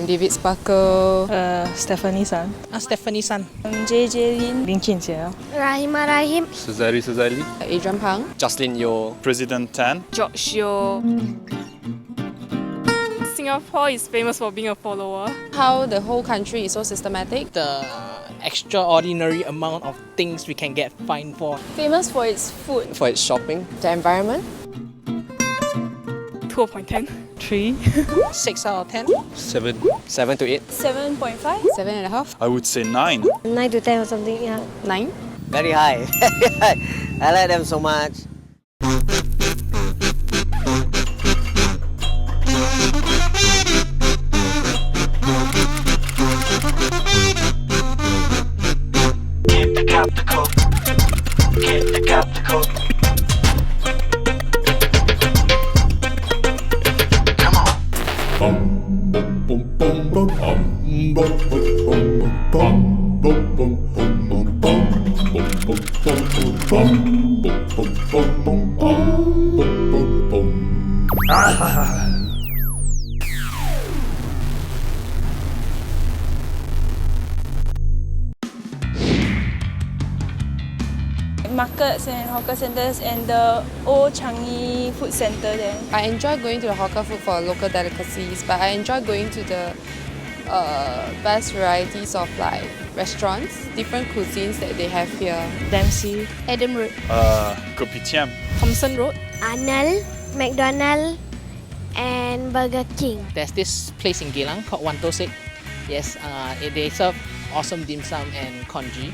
David Sparkle. Stephanie San. Stephanie San. JJ Lin. Lin Qinjie. Rahima Rahim. Suzali. Adrian Pang. Jocelyn Yeo. President Tan. George Yeo. Singapore is famous for being a follower. How the whole country is so systematic. The extraordinary amount of things we can get fined for. Famous for its food. For its shopping. The environment. 2.10. 3. 6 out of 10. 7. 7 to 8. 7.5. 7.5. I would say 9. 9 to 10 or something, yeah. 9. Very high. I like them so much. Markets and hawker centres and the old Changi food centre there. I enjoy going to the hawker food for local delicacies, but I enjoy going to the best varieties of like restaurants, different cuisines that they have here. Dempsey. Adam Road. Kopitiam. Thompson Road. Arnold, McDonald, and Burger King. There's this place in Geylang called Wantosek. Yes, they serve awesome dim sum and congee.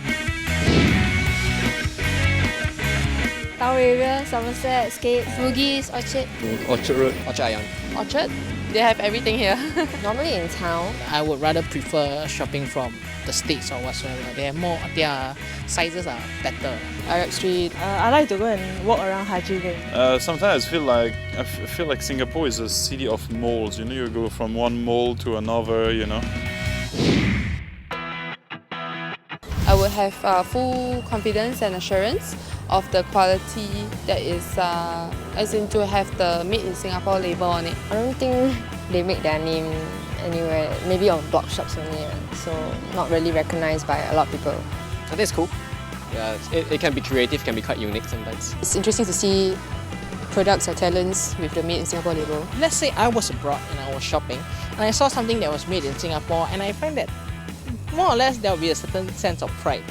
Tower area, Somerset, Skates, Bugis, Orchard. Orchard Road. Orchard Ion. Orchard, they have everything here. Normally in town. I would rather prefer shopping from the States or whatsoever. They have more, their sizes are better. Arab Street. I like to go and walk around Haji Lane. Sometimes I feel like Singapore is a city of malls. You know, you go from one mall to another. You know. I would have full confidence and assurance of the quality that is, as in to have the Made in Singapore label on it. I don't think they make their name anywhere, maybe on blog shops only, so not really recognized by a lot of people. I think it's cool. Yeah, it can be creative, can be quite unique sometimes. It's interesting to see products or talents with the Made in Singapore label. Let's say I was abroad and I was shopping and I saw something that was made in Singapore, and I find that more or less there will be a certain sense of pride.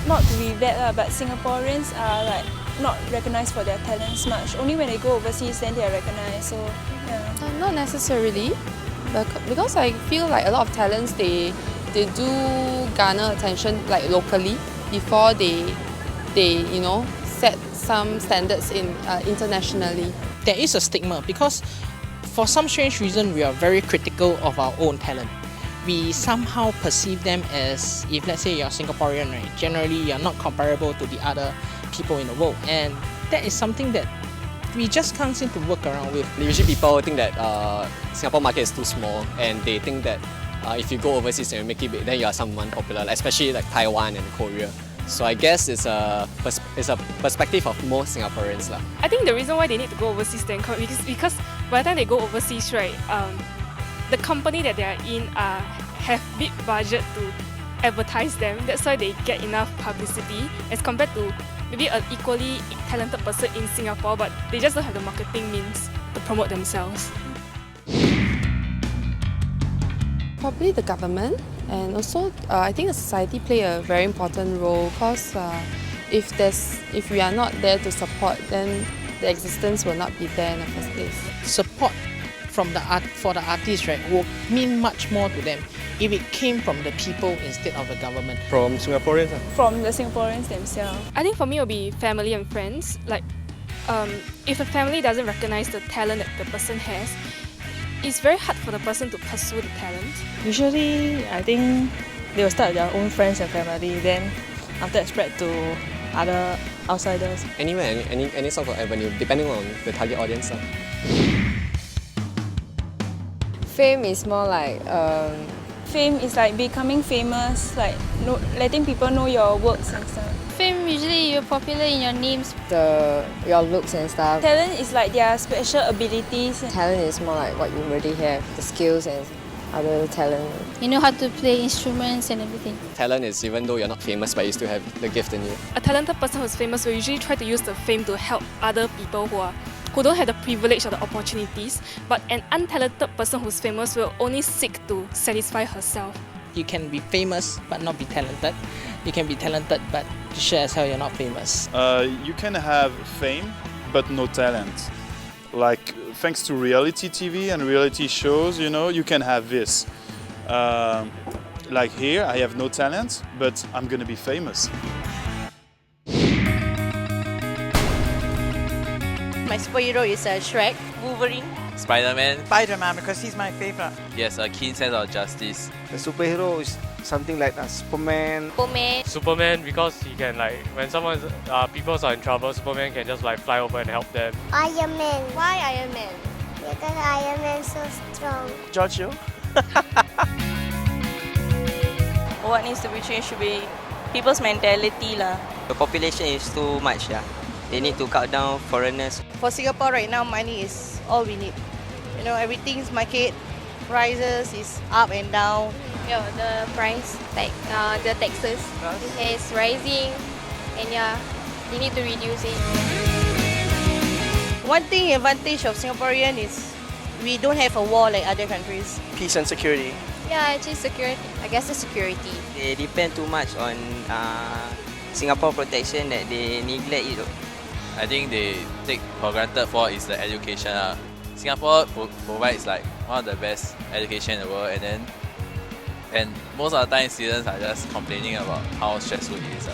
Not to be bad, but Singaporeans are like not recognised for their talents much. Only when they go overseas then they are recognised. So yeah. Not necessarily, but because I feel like a lot of talents they do garner attention like locally before they set some standards in internationally. There is a stigma because for some strange reason we are very critical of our own talent. We somehow perceive them as, if let's say you're Singaporean, right, generally you're not comparable to the other people in the world, and that is something that we just can't seem to work around with. Usually people think that Singapore market is too small, and they think that if you go overseas and you make it big, then you are someone popular, especially like Taiwan and Korea. So I guess it's a perspective of most Singaporeans lah. I think the reason why they need to go overseas then is because by the time they go overseas, right, the company that they are in have big budget to advertise them. That's why they get enough publicity as compared to maybe an equally talented person in Singapore, but they just don't have the marketing means to promote themselves. Probably the government, and also I think the society play a very important role, because if we are not there to support, then the existence will not be there in the first place. Support from the for the artists, right, will mean much more to them if it came from the people instead of the government. From Singaporeans? From the Singaporeans themselves. I think for me it will be family and friends. Like, if the family doesn't recognize the talent that the person has, it's very hard for the person to pursue the talent. Usually, I think they will start their own friends and family, then after that spread to other outsiders. Anywhere, any sort of avenue, depending on the target audience. Fame is more like Fame is like becoming famous, like letting people know your works and stuff. Fame, usually you're popular in your names. Your looks and stuff. Talent is like their special abilities. Talent is more like what you already have, the skills and other talent. You know how to play instruments and everything. Talent is even though you're not famous, but you still have the gift in you. A talented person who's famous will usually try to use the fame to help other people who don't have the privilege or the opportunities, but an untalented person who's famous will only seek to satisfy herself. You can be famous but not be talented. You can be talented but sure as hell you're not famous. You can have fame but no talent. Like thanks to reality TV and reality shows, you can have this. Like here, I have no talent, but I'm gonna be famous. My superhero is Shrek, Wolverine. Spider-Man. Spider-Man, because he's my favorite. He has a keen sense of justice. The superhero is something like Superman. Superman because he can when people are in trouble, Superman can just fly over and help them. Iron Man. Why Iron Man? Because Iron Man is so strong. Giorgio. What needs to be changed should be people's mentality lah. The population is too much. They need to cut down foreigners. For Singapore right now, money is all we need. Everything's market prices is up and down. Yeah, the price, the taxes, is rising, and they need to reduce it. One thing advantage of Singaporean is we don't have a war like other countries. Peace and security. Yeah, actually security. I guess the security. They depend too much on Singapore protection that they neglect it. I think they take for granted for is the education. Singapore provides one of the best education in the world, and most of the time students are just complaining about how stressful it is.